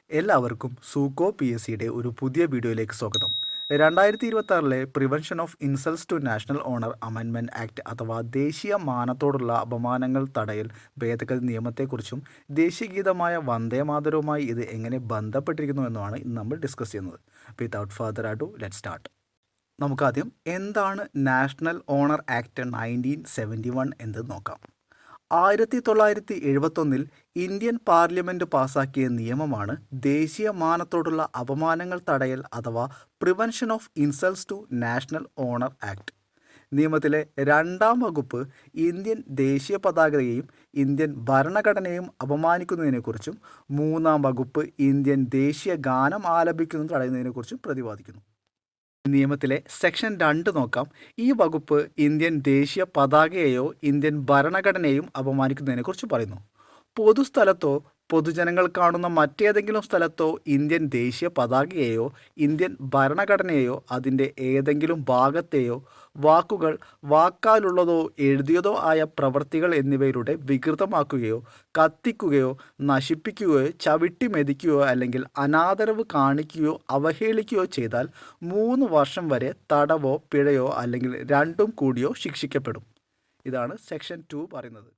എല്ലാവർക്കും സൂക്കോ P S സിയുടെ ഒരു പുതിയ വീഡിയോയിലേക്ക് സ്വാഗതം. 2026 prevention of insults to national honour amendment act അഥവാ ദേശീയ മാനത്തോടുള്ള അപമാനങ്ങൾ തടയൽ ഭേദഗതി നിയമത്തെക്കുറിച്ചും ദേശീയഗീതമായ വന്ദേമാതരവുമായി ഇത് എങ്ങനെ ബന്ധപ്പെട്ടിരിക്കുന്നു എന്നുമാണ് ഇന്ന് നമ്മൾ ഡിസ്കസ് ചെയ്യുന്നത്. Without further ado let start. നമുക്കാദ്യം എന്താണ് നാഷണൽ ഓണർ ആക്ട് 1971 എന്ന് നോക്കാം. 1971 ഇന്ത്യൻ പാർലമെൻറ്റ് പാസാക്കിയ നിയമമാണ് ദേശീയ മാനത്തോടുള്ള അപമാനങ്ങൾ തടയൽ അഥവാ prevention of insults to national honour act. നിയമത്തിലെ 2-ാം വകുപ്പ് ഇന്ത്യൻ ദേശീയ പതാകയെയും ഇന്ത്യൻ ഭരണഘടനയെയും അപമാനിക്കുന്നതിനെക്കുറിച്ചും 3-ാം വകുപ്പ് ഇന്ത്യൻ ദേശീയ ഗാനം ആലപിക്കുന്നത് തടയുന്നതിനെക്കുറിച്ചും പ്രതിപാദിക്കുന്നു. നിയമത്തിലെ സെക്ഷൻ 2 നോക്കാം. ഈ വകുപ്പ് ഇന്ത്യൻ ദേശീയ പതാകയെയോ ഇന്ത്യൻ ഭരണഘടനയെയും അപമാനിക്കുന്നതിനെക്കുറിച്ച് പറയുന്നു. പൊതുസ്ഥലത്തോ പൊതുജനങ്ങൾ കാണുന്ന മറ്റേതെങ്കിലും സ്ഥലത്തോ ഇന്ത്യൻ ദേശീയ പതാകയെയോ ഇന്ത്യൻ ഭരണഘടനയെയോ അതിൻ്റെ ഏതെങ്കിലും ഭാഗത്തെയോ വാക്കുകൾ, വാക്കാലുള്ളതോ എഴുതിയതോ ആയ പ്രവൃത്തികൾ എന്നിവയിലൂടെ വികൃതമാക്കുകയോ കത്തിക്കുകയോ നശിപ്പിക്കുകയോ ചവിട്ടി മെതിക്കുകയോ അല്ലെങ്കിൽ അനാദരവ് കാണിക്കുകയോ അവഹേളിക്കുകയോ ചെയ്താൽ 3 വർഷം വരെ തടവോ പിഴയോ അല്ലെങ്കിൽ രണ്ടും കൂടിയോ ശിക്ഷിക്കപ്പെടും. ഇതാണ് സെക്ഷൻ 2 പറയുന്നത്.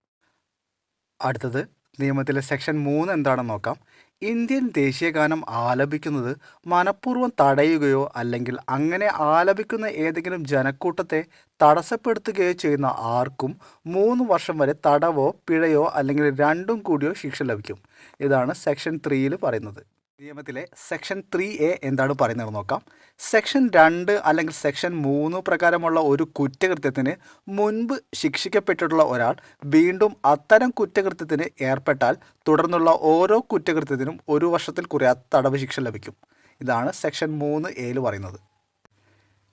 അടുത്തത് നിയമത്തിലെ സെക്ഷൻ 3 എന്താണെന്ന് നോക്കാം. ഇന്ത്യൻ ദേശീയഗാനം ആലപിക്കുന്നത് മനഃപൂർവ്വം തടയുകയോ അല്ലെങ്കിൽ അങ്ങനെ ആലപിക്കുന്ന ഏതെങ്കിലും ജനക്കൂട്ടത്തെ തടസ്സപ്പെടുത്തുകയോ ചെയ്യുന്ന ആർക്കും 3 വർഷം വരെ തടവോ പിഴയോ അല്ലെങ്കിൽ രണ്ടും കൂടിയോ ശിക്ഷ ലഭിക്കും. ഇതാണ് സെക്ഷൻ 3 പറയുന്നത്. നിയമത്തിലെ സെക്ഷൻ 3A എന്താണ് പറയുന്നത് നോക്കാം. സെക്ഷൻ 2 അല്ലെങ്കിൽ സെക്ഷൻ 3 പ്രകാരമുള്ള ഒരു കുറ്റകൃത്യത്തിന് മുൻപ് ശിക്ഷിക്കപ്പെട്ടിട്ടുള്ള ഒരാൾ വീണ്ടും അത്തരം കുറ്റകൃത്യത്തിന് ഏർപ്പെട്ടാൽ തുടർന്നുള്ള ഓരോ കുറ്റകൃത്യത്തിനും 1 വർഷത്തിൽ കുറയാത്ത തടവ് ശിക്ഷ ലഭിക്കും. ഇതാണ് സെക്ഷൻ 3A പറയുന്നത്.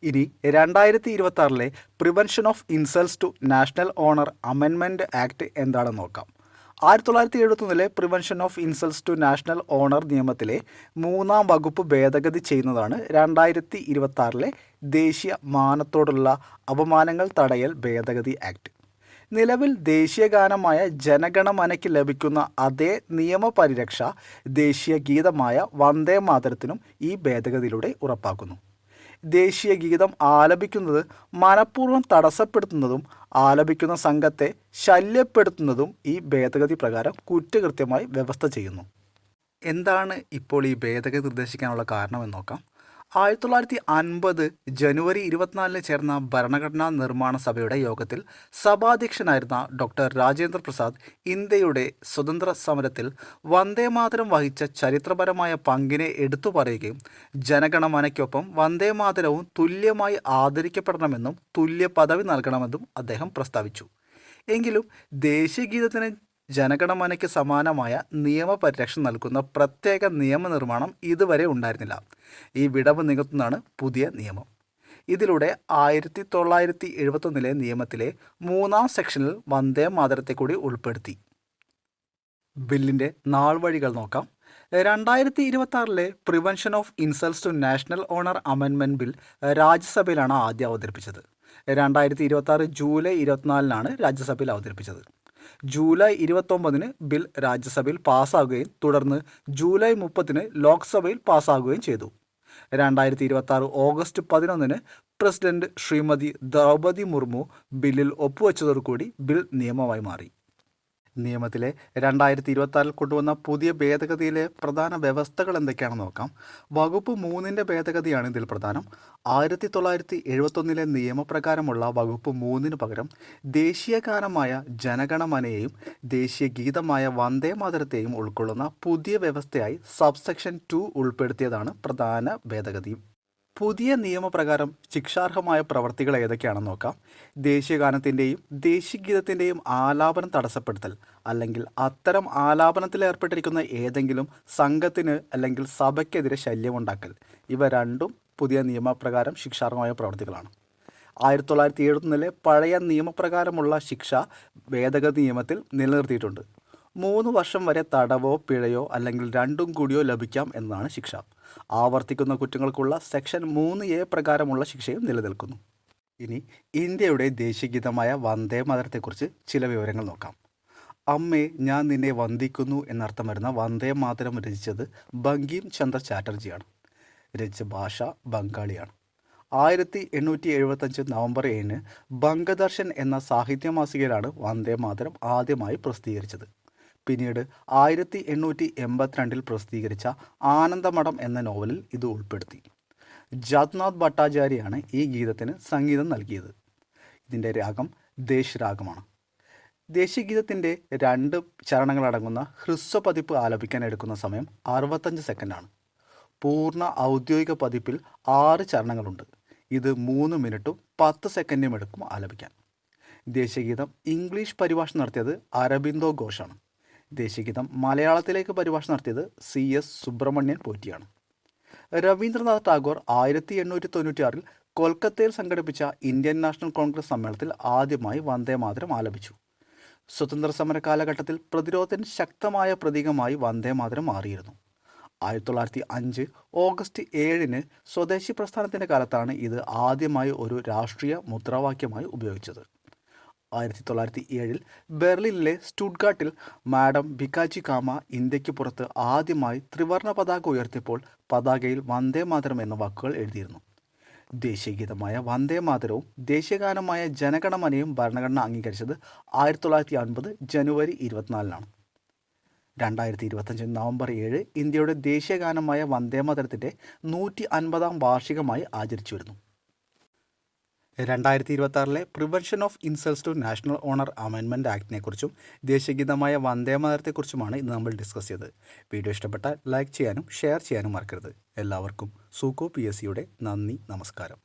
ഇനി 2026 prevention of insults to national honour amendment act എന്താണെന്ന് നോക്കാം. 1971 prevention of insults to national honour നിയമത്തിലെ 3-ാം വകുപ്പ് ഭേദഗതി ചെയ്യുന്നതാണ് 2026 ദേശീയ മാനത്തോടുള്ള അപമാനങ്ങൾ തടയൽ ഭേദഗതി ആക്ട്. നിലവിൽ ദേശീയഗാനമായ ജനഗണമനയ്ക്ക് ലഭിക്കുന്ന അതേ നിയമപരിരക്ഷ ദേശീയ ഗീതമായ വന്ദേമാതരത്തിനും ഈ ഭേദഗതിയിലൂടെ ഉറപ്പാക്കുന്നു. ദേശീയ ഗീതം ആലപിക്കുന്നത് മനഃപൂർവ്വം തടസ്സപ്പെടുത്തുന്നതും ആലപിക്കുന്ന സംഘത്തെ ശല്യപ്പെടുത്തുന്നതും ഈ ഭേദഗതി പ്രകാരം കുറ്റകൃത്യമായി വ്യവസ്ഥ ചെയ്യുന്നു. എന്താണ് ഇപ്പോൾ ഈ ഭേദഗതി നിർദ്ദേശിക്കാനുള്ള കാരണമെന്ന് നോക്കാം. 1950 ജനുവരി 24 ചേർന്ന ഭരണഘടനാ നിർമ്മാണ സഭയുടെ യോഗത്തിൽ സഭാധ്യക്ഷനായിരുന്ന ഡോക്ടർ രാജേന്ദ്ര പ്രസാദ് ഇന്ത്യയുടെ സ്വതന്ത്ര സമരത്തിൽ വന്ദേമാതരം വഹിച്ച ചരിത്രപരമായ പങ്കിനെ എടുത്തു പറയുകയും ജനഗണമനയ്ക്കൊപ്പം വന്ദേമാതരവും തുല്യമായി ആദരിക്കപ്പെടണമെന്നും തുല്യ പദവി നൽകണമെന്നും അദ്ദേഹം പ്രസ്താവിച്ചു. എങ്കിലും ദേശീയഗീതത്തിന് ജനഗണമനയ്ക്ക് സമാനമായ നിയമപരിരക്ഷ നൽകുന്ന പ്രത്യേക നിയമനിർമ്മാണം ഇതുവരെ ഉണ്ടായിരുന്നില്ല. ഈ വിടവ് നികത്തുന്നതാണ് പുതിയ നിയമം. ഇതിലൂടെ 1971 നിയമത്തിലെ 3-ാം സെക്ഷനിൽ വന്ദേമാതരത്തെ കൂടി ഉൾപ്പെടുത്തി. ബില്ലിൻ്റെ നാൾവഴികൾ നോക്കാം. 2026 prevention of insults to national honour amendment bill രാജ്യസഭയിലാണ് ആദ്യം അവതരിപ്പിച്ചത്. 2026 ജൂലൈ 24 രാജ്യസഭയിൽ അവതരിപ്പിച്ചത്. ജൂലൈ 29 ബിൽ രാജ്യസഭയിൽ പാസ്സാകുകയും തുടർന്ന് ജൂലൈ 30 ലോക്സഭയിൽ പാസ്സാകുകയും ചെയ്തു. 2026 ഓഗസ്റ്റ് 11 പ്രസിഡന്റ് ശ്രീമതി ദ്രൗപദി മുർമു ബില്ലിൽ ഒപ്പുവെച്ചതോടുകൂടി ബിൽ നിയമമായി മാറി. നിയമത്തിലെ 2026 കൊണ്ടുവന്ന പുതിയ ഭേദഗതിയിലെ പ്രധാന വ്യവസ്ഥകൾ എന്തൊക്കെയാണെന്ന് നോക്കാം. വകുപ്പ് 3-ൻ്റെ ഭേദഗതിയാണ് ഇതിൽ പ്രധാനം. 1971 നിയമപ്രകാരമുള്ള വകുപ്പ് 3-ന് പകരം ദേശീയഗാനമായ ജനഗണമനയെയും ദേശീയ ഗീതമായ വന്ദേമാതരത്തെയും ഉൾക്കൊള്ളുന്ന പുതിയ വ്യവസ്ഥയായി സബ്സെക്ഷൻ 2 ഉൾപ്പെടുത്തിയതാണ് പ്രധാന ഭേദഗതി. പുതിയ നിയമപ്രകാരം ശിക്ഷാർഹമായ പ്രവർത്തികൾ ഏതൊക്കെയാണെന്ന് നോക്കാം. ദേശീയഗാനത്തിൻ്റെയും ദേശീയഗീതത്തിൻ്റെയും ആലാപനം തടസ്സപ്പെടുത്തൽ അല്ലെങ്കിൽ അത്തരം ആലാപനത്തിൽ ഏർപ്പെട്ടിരിക്കുന്ന ഏതെങ്കിലും സംഘത്തിന് അല്ലെങ്കിൽ സഭയ്ക്കെതിരെ ശല്യമുണ്ടാക്കൽ, ഇവ രണ്ടും പുതിയ നിയമപ്രകാരം ശിക്ഷാർഹമായ പ്രവർത്തികളാണ്. 1971 പഴയ നിയമപ്രകാരമുള്ള ശിക്ഷ ഭേദഗതി നിയമത്തിൽ നിലനിർത്തിയിട്ടുണ്ട്. 3 വർഷം വരെ തടവോ പിഴയോ അല്ലെങ്കിൽ രണ്ടും കൂടിയോ ലഭിക്കാം എന്നതാണ് ശിക്ഷ. ആവർത്തിക്കുന്ന കുറ്റങ്ങൾക്കുള്ള സെക്ഷൻ 3A പ്രകാരമുള്ള ശിക്ഷയും നിലനിൽക്കുന്നു. ഇനി ഇന്ത്യയുടെ ദേശീയഗീതമായ വന്ദേമാതരത്തെക്കുറിച്ച് ചില വിവരങ്ങൾ നോക്കാം. അമ്മേ ഞാൻ നിന്നെ വന്ദിക്കുന്നു എന്നർത്ഥം വരുന്ന വന്ദേ മാതരം രചിച്ചത് ബങ്കിം ചന്ദ്ര ചാറ്റർജിയാണ്. രചിച്ച ഭാഷ ബംഗാളിയാണ്. 1875 നവംബർ 7 ബംഗദർശൻ എന്ന സാഹിത്യ മാസികയിലാണ് വന്ദേ മാതരം ആദ്യമായി പ്രസിദ്ധീകരിച്ചത്. പിന്നീട് 1882 പ്രസിദ്ധീകരിച്ച ആനന്ദമഠം എന്ന നോവലിൽ ഇത് ഉൾപ്പെടുത്തി. ജഗ്നാഥ് ഭട്ടാചാര്യയാണ് ഈ ഗീതത്തിന് സംഗീതം നൽകിയത്. ഇതിൻ്റെ രാഗം ദേശ് രാഗമാണ്. ദേശീയഗീതത്തിൻ്റെ 2 ചരണങ്ങളടങ്ങുന്ന ഹ്രസ്വ പതിപ്പ് ആലപിക്കാൻ എടുക്കുന്ന സമയം 65 സെക്കൻഡാണ്. പൂർണ്ണ ഔദ്യോഗിക പതിപ്പിൽ 6 ചരണങ്ങളുണ്ട്. ഇത് 3 മിനിറ്റും 10 സെക്കൻഡും എടുക്കും ആലപിക്കാൻ. ദേശീയഗീതം ഇംഗ്ലീഷ് പരിഭാഷ നടത്തിയത് അരബിന്ദോ ഘോഷാണ്. ദേശീയഗീതം മലയാളത്തിലേക്ക് പരിഭാഷ നടത്തിയത് CS സുബ്രഹ്മണ്യൻ പോറ്റിയാണ്. രവീന്ദ്രനാഥ് ടാഗോർ 1896 കൊൽക്കത്തയിൽ സംഘടിപ്പിച്ച ഇന്ത്യൻ നാഷണൽ കോൺഗ്രസ് സമ്മേളനത്തിൽ ആദ്യമായി വന്ദേ മാതരം ആലപിച്ചു. സ്വതന്ത്ര സമര കാലഘട്ടത്തിൽ പ്രതിരോധത്തിന് ശക്തമായ പ്രതീകമായി വന്ദേ മാതരം മാറിയിരുന്നു. 1905 ഓഗസ്റ്റ് 7 സ്വദേശി പ്രസ്ഥാനത്തിൻ്റെ കാലത്താണ് ഇത് ആദ്യമായി ഒരു രാഷ്ട്രീയ മുദ്രാവാക്യമായി ഉപയോഗിച്ചത്. 1907 ബെർലിനിലെ സ്റ്റുട്ട്ഗാർട്ടിൽ മാഡം ഭിക്കാജി കാമ ഇന്ത്യക്ക് പുറത്ത് ആദ്യമായി ത്രിവർണ്ണ പതാക ഉയർത്തിയപ്പോൾ പതാകയിൽ വന്ദേ മാതരം എന്ന വാക്കുകൾ എഴുതിയിരുന്നു. ദേശീയഗീതമായ വന്ദേ മാതരവും ദേശീയഗാനമായ ജനഗണമനയും ഭരണഘടന അംഗീകരിച്ചത് 1950 ജനുവരി 24 2025 നവംബർ 7 ഇന്ത്യയുടെ ദേശീയഗാനമായ വന്ദേ മാതരത്തിൻ്റെ 150-ാം വാർഷികമായി ആചരിച്ചു വരുന്നു. 2026 prevention of insults to national honour amendment ആക്ടിനെക്കുറിച്ചും ദേശീയഗീതമായ വന്ദേ മാതരത്തെക്കുറിച്ചുമാണ് ഇന്ന് നമ്മൾ ഡിസ്കസ് ചെയ്തത്. വീഡിയോ ഇഷ്ടപ്പെട്ടാൽ ലൈക്ക് ചെയ്യാനും ഷെയർ ചെയ്യാനും മറക്കരുത്. എല്ലാവർക്കും സൂക്കോ PSCയുടെ നന്ദി, നമസ്കാരം.